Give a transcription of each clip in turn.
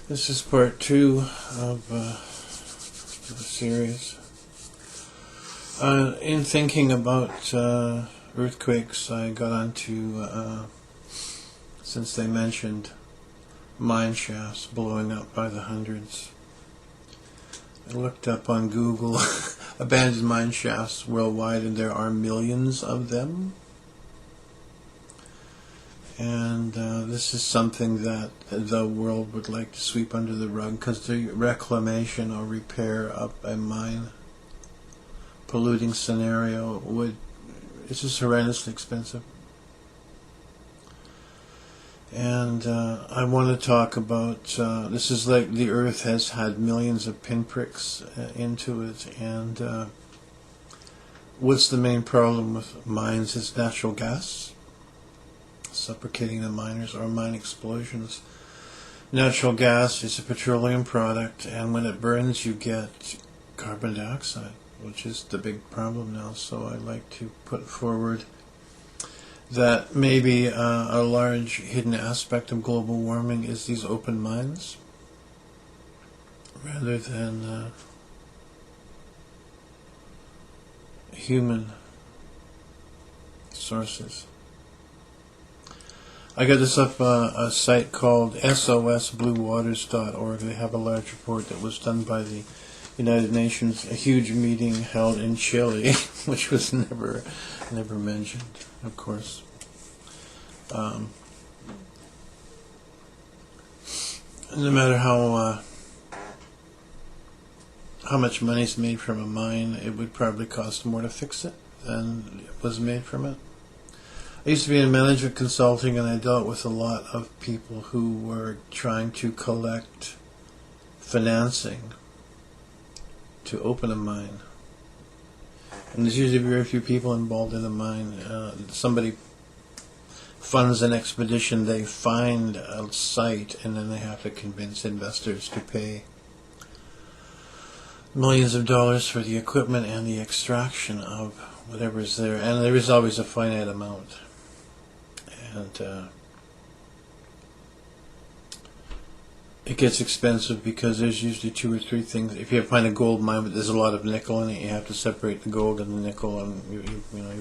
This is part 2 of the series. In thinking about earthquakes, I got onto, since they mentioned mine shafts blowing up by the hundreds, I looked up on Google abandoned mine shafts worldwide, and there are millions of them. And this is something that the world would like to sweep under the rug, because the reclamation or repair of a mine polluting scenario it's just horrendously expensive. And I want to talk about, this is like the earth has had millions of pinpricks into it, and what's the main problem with mines is natural gas suffocating the miners, or mine explosions. Natural gas is a petroleum product, and when it burns you get carbon dioxide, which is the big problem now. So I like to put forward that maybe a large hidden aspect of global warming is these open mines, rather than human sources. I got this up a site called SOSBlueWaters.org. They have a large report that was done by the United Nations, a huge meeting held in Chile, which was never mentioned, of course. No matter how much money is made from a mine, it would probably cost more to fix it than was made from it. I used to be in management consulting, and I dealt with a lot of people who were trying to collect financing to open a mine. And there's usually very few people involved in a mine. Somebody funds an expedition, they find a site, and then they have to convince investors to pay millions of dollars for the equipment and the extraction of whatever's there. And there is always a finite amount. And it gets expensive because there's usually 2 or 3 things. If you find a gold mine but there's a lot of nickel in it, you have to separate the gold and the nickel, and you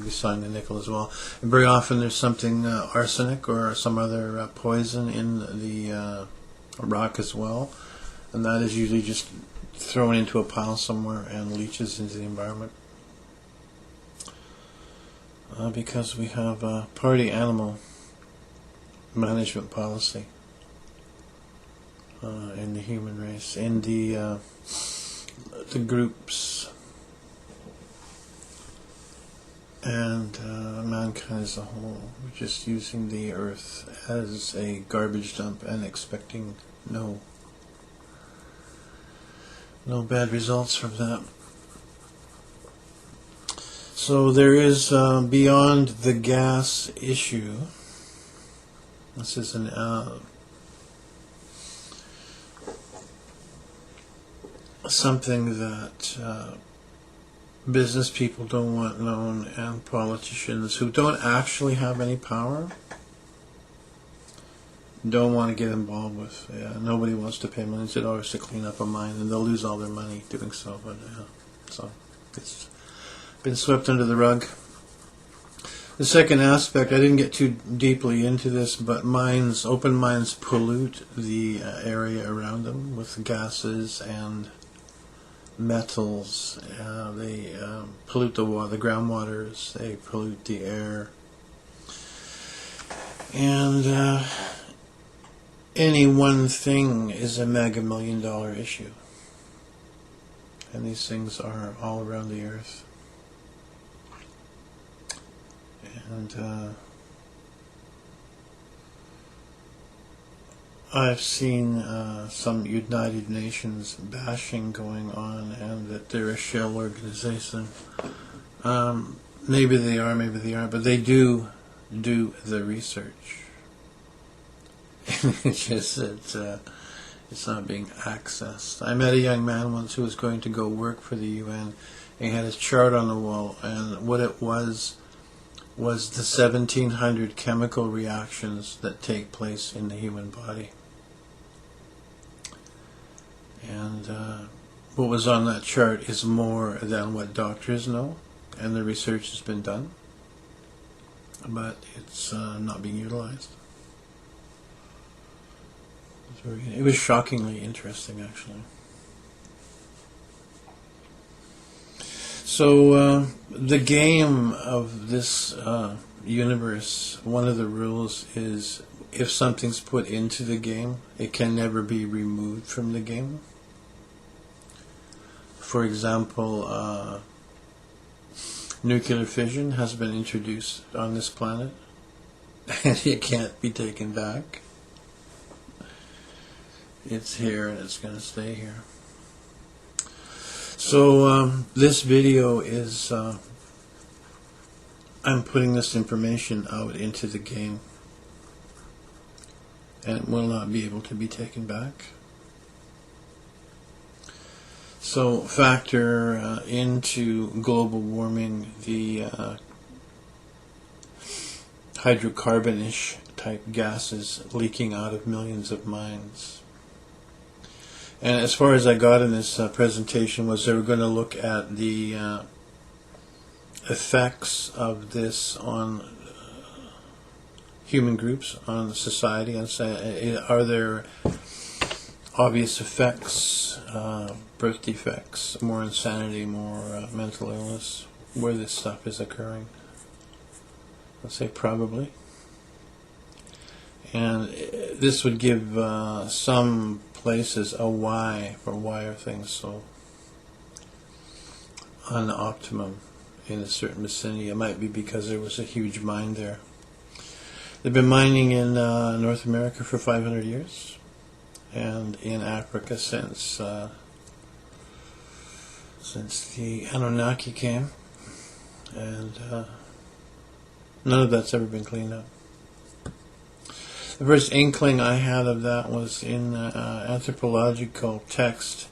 resign the nickel as well. And very often there's something arsenic or some other poison in the rock as well, and that is usually just thrown into a pile somewhere and leaches into the environment. Because we have a party animal management policy in the human race, in the groups, and mankind as a whole. We're just using the earth as a garbage dump and expecting no bad results from that. So there is, beyond the gas issue, this is an something that business people don't want known, and politicians who don't actually have any power don't want to get involved with. Nobody wants to pay millions of dollars to clean up a mine, and they'll lose all their money doing so. But so it's been swept under the rug. The second aspect, I didn't get too deeply into this, but mines, open mines, pollute the area around them with gases and metals. They pollute the water, the groundwaters. They pollute the air, and any one thing is a mega $1-million issue, and these things are all around the earth. And I've seen some United Nations bashing going on, and that they're a shell organization. Maybe they are, maybe they aren't, but they do the research. It's just that it's not being accessed. I met a young man once who was going to go work for the UN, and he had his chart on the wall, and what it was the 1700 chemical reactions that take place in the human body. And what was on that chart is more than what doctors know, and the research has been done, but it's not being utilized. It was shockingly interesting, actually. So the game of this universe, one of the rules is if something's put into the game, it can never be removed from the game. For example, nuclear fission has been introduced on this planet, and it can't be taken back. It's here and it's going to stay here. So this video is, I'm putting this information out into the game, and it will not be able to be taken back. So factor into global warming the hydrocarbon-ish type gases leaking out of millions of mines. And as far as I got in this presentation was they were going to look at the effects of this on human groups, on society, and say, are there obvious effects, birth defects, more insanity, more mental illness, where this stuff is occurring? Let's say probably. And this would give some places a why, for why are things so unoptimum in a certain vicinity. It might be because there was a huge mine there. They've been mining in North America for 500 years, and in Africa since the Anunnaki came, and none of that's ever been cleaned up. The first inkling I had of that was in anthropological text.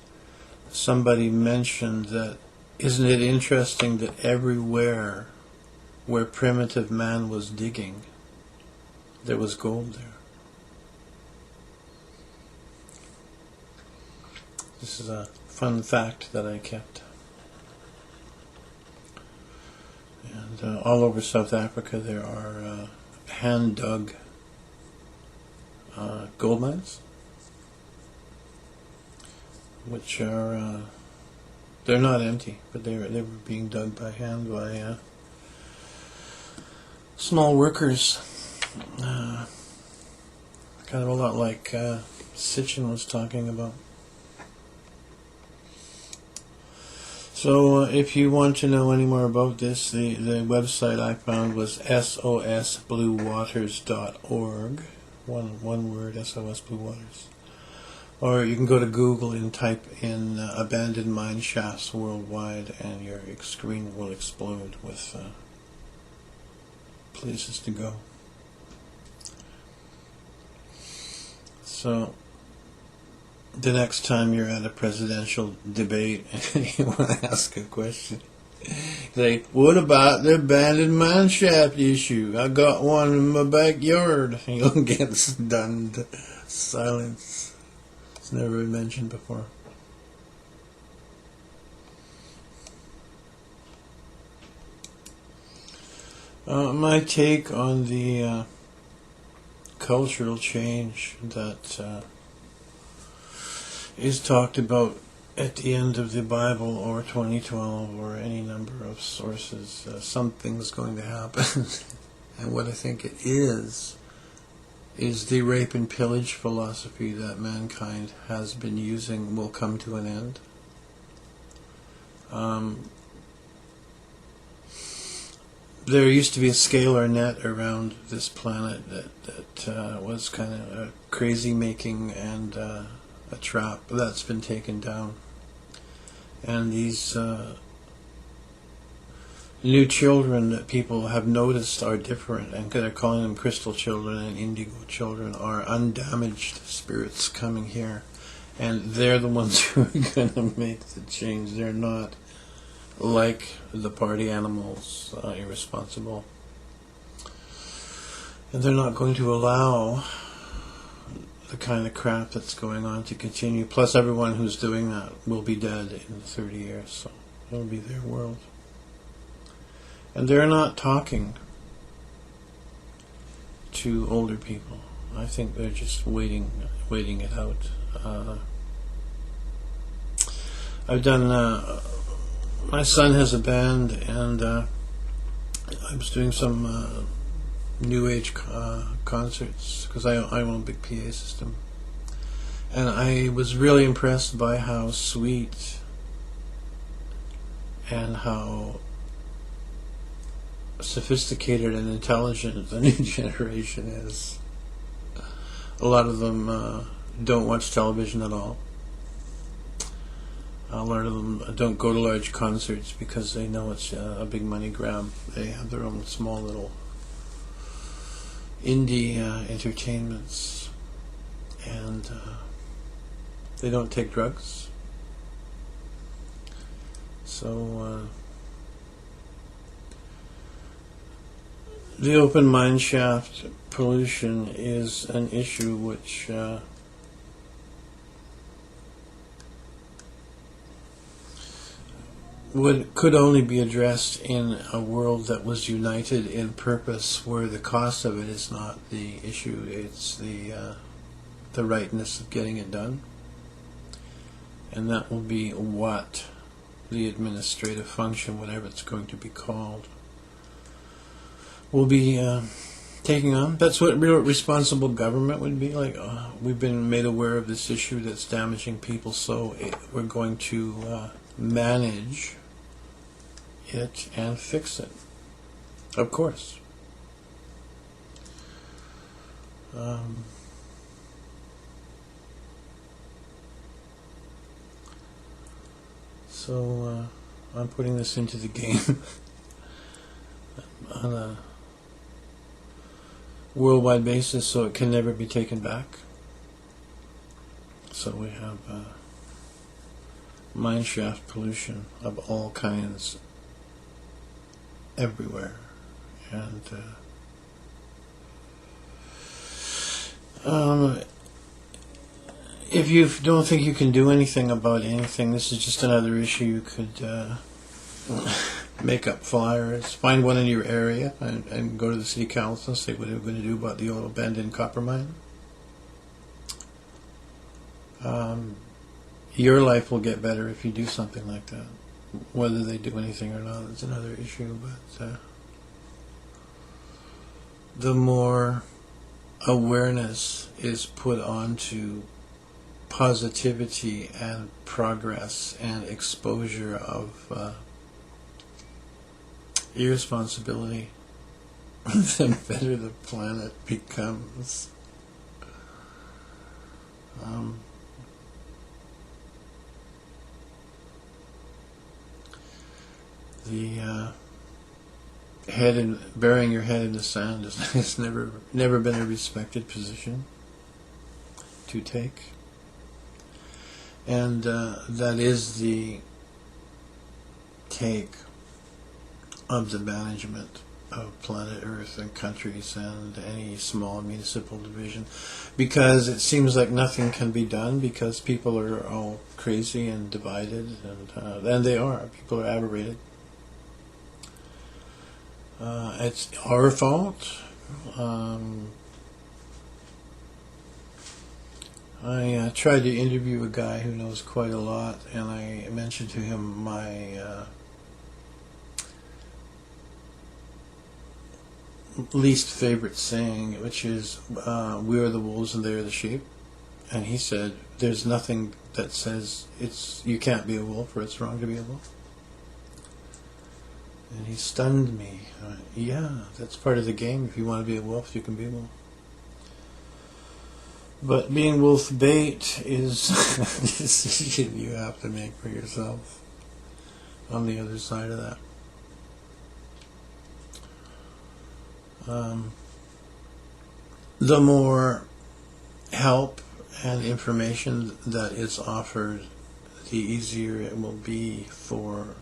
Somebody mentioned that, isn't it interesting that everywhere where primitive man was digging, there was gold there. This is a fun fact that I kept. And all over South Africa there are hand-dug gold mines, which are they're not empty, but they were being dug by hand by small workers, kind of a lot like Sitchin was talking about. So if you want to know any more about this, the website I found was sosbluewaters.org. One word, SOS Blue Waters. Or you can go to Google and type in abandoned mine shafts worldwide, and your screen will explode with places to go. So the next time you're at a presidential debate and you want to ask a question, say, what about the abandoned mine shaft issue? I got one in my backyard. You'll get stunned silence. It's never been mentioned before. My take on the cultural change that is talked about at the end of the Bible or 2012 or any number of sources, something's going to happen. And what I think it is the rape and pillage philosophy that mankind has been using will come to an end. There used to be a scalar net around this planet that was kind of a crazy making and a trap that's been taken down. And these new children that people have noticed are different, and they're calling them crystal children and indigo children, are undamaged spirits coming here. And they're the ones who are going to make the change. They're not like the party animals, irresponsible. And they're not going to allow the kind of crap that's going on to continue. Plus, everyone who's doing that will be dead in 30 years, so it'll be their world. And they're not talking to older people. I think they're just waiting it out. I've done. My son has a band, and I was doing some New Age concerts because I own a big PA system, and I was really impressed by how sweet and how sophisticated and intelligent the new generation is. A lot of them don't watch television at all. A lot of them don't go to large concerts because they know it's a big money grab. They have their own small little indie entertainments, and they don't take drugs. So the open mine shaft pollution is an issue which could only be addressed in a world that was united in purpose, where the cost of it is not the issue, it's the rightness of getting it done. And that will be what the administrative function, whatever it's going to be called, will be taking on. That's what real responsible government would be like. We've been made aware of this issue that's damaging people, so we're going to manage it and fix it. Of course. So I'm putting this into the game on a worldwide basis, so it can never be taken back. So we have mine shaft pollution of all kinds everywhere, and if you don't think you can do anything about anything, this is just another issue. You could make up flyers, find one in your area, and go to the city council and say what they're going to do about the old abandoned copper mine. Your life will get better if you do something like that. Whether they do anything or not is another issue, but the more awareness is put onto positivity and progress and exposure of irresponsibility, the better the planet becomes. The head and burying your head in the sand has never been a respected position to take, and that is the take of the management of planet Earth and countries and any small municipal division, because it seems like nothing can be done because people are all crazy and divided, and they are. People are aberrated. It's our fault. I tried to interview a guy who knows quite a lot, and I mentioned to him my least favorite saying, which is, we are the wolves and they are the sheep. And he said, there's nothing that says you can't be a wolf or it's wrong to be a wolf. And he stunned me. Yeah, that's part of the game. If you want to be a wolf, you can be a wolf. But being wolf bait is a decision you have to make for yourself on the other side of that. The more help and information that is offered, the easier it will be for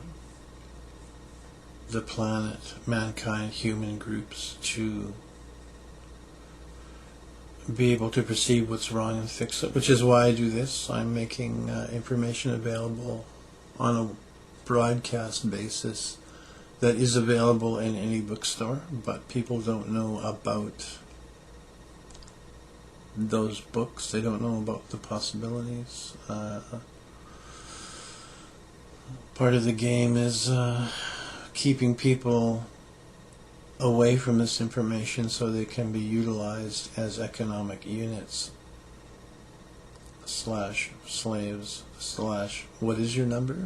the planet, mankind, human groups to be able to perceive what's wrong and fix it, which is why I do this. I'm making information available on a broadcast basis that is available in any bookstore, but people don't know about those books. They don't know about the possibilities. Part of the game is keeping people away from this information so they can be utilized as economic units / slaves / what is your number?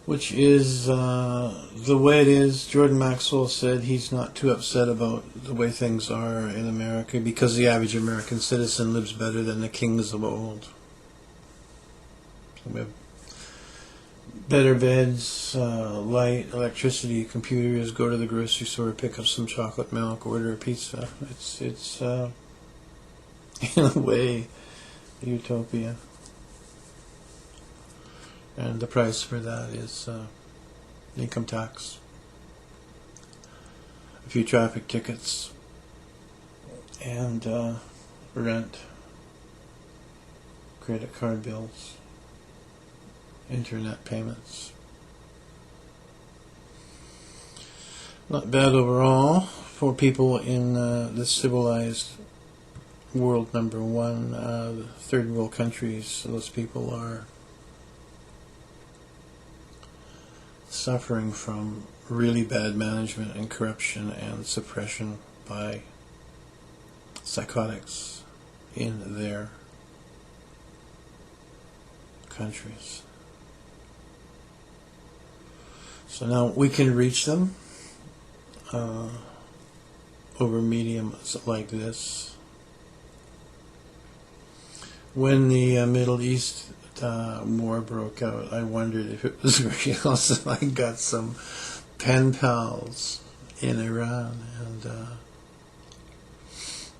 Which is the way it is. Jordan Maxwell said he's not too upset about the way things are in America because the average American citizen lives better than the kings of old. So we have better beds, light, electricity, computers, go to the grocery store, pick up some chocolate milk, order a pizza. It's in a way utopia. And the price for that is income tax, a few traffic tickets, and rent, credit card bills, internet payments. Not bad overall for people in the civilized world number one, the third world countries. Those people are suffering from really bad management and corruption and suppression by psychotics in their countries. So now we can reach them over mediums like this. When the Middle East war broke out, I wondered if it was real, so I got some pen pals in Iran,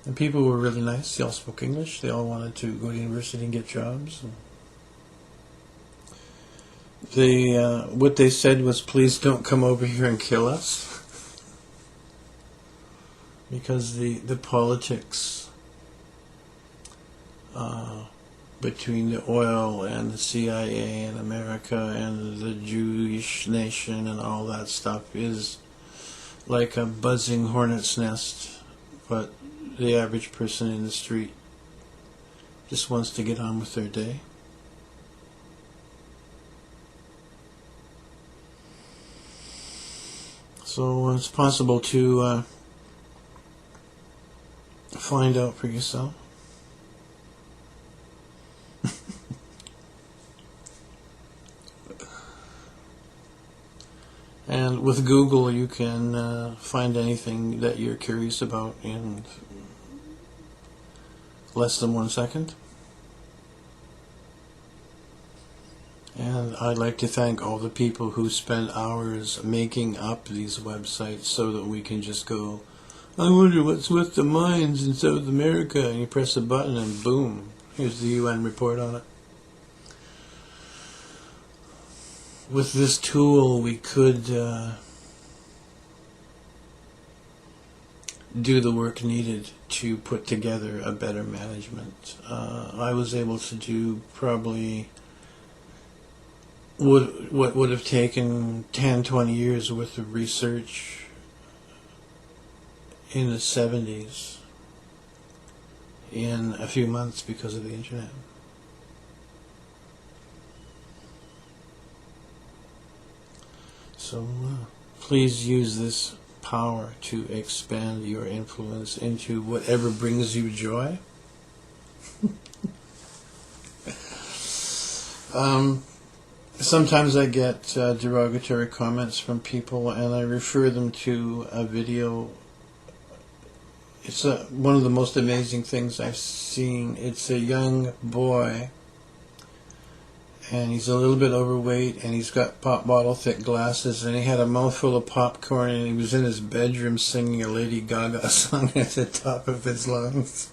and people were really nice. They all spoke English. They all wanted to go to university and get jobs. They what they said was, please don't come over here and kill us, because the politics between the oil and the CIA and America and the Jewish nation and all that stuff is like a buzzing hornet's nest, but the average person in the street just wants to get on with their day. So it's possible to find out for yourself. And with Google, you can find anything that you're curious about in less than 1 second. And I'd like to thank all the people who spend hours making up these websites so that we can just go, I wonder what's with the mines in South America, and you press a button and boom, here's the UN report on it. With this tool, we could do the work needed to put together a better management. I was able to do probably what would have taken 10, 20 years worth of research in the 70s in a few months because of the internet. So please use this power to expand your influence into whatever brings you joy. Sometimes I get derogatory comments from people, and I refer them to a video. It's one of the most amazing things I've seen. It's a young boy, and he's a little bit overweight, and he's got pop bottle thick glasses, and he had a mouthful of popcorn, and he was in his bedroom singing a Lady Gaga song at the top of his lungs.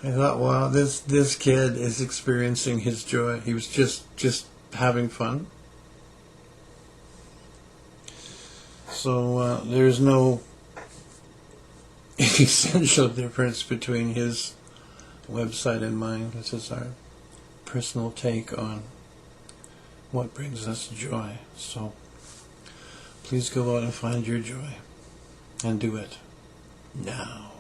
I thought, wow, this kid is experiencing his joy. He was just having fun. So there's no essential difference between his website and mine. This is our personal take on what brings us joy. So please go out and find your joy, and do it now.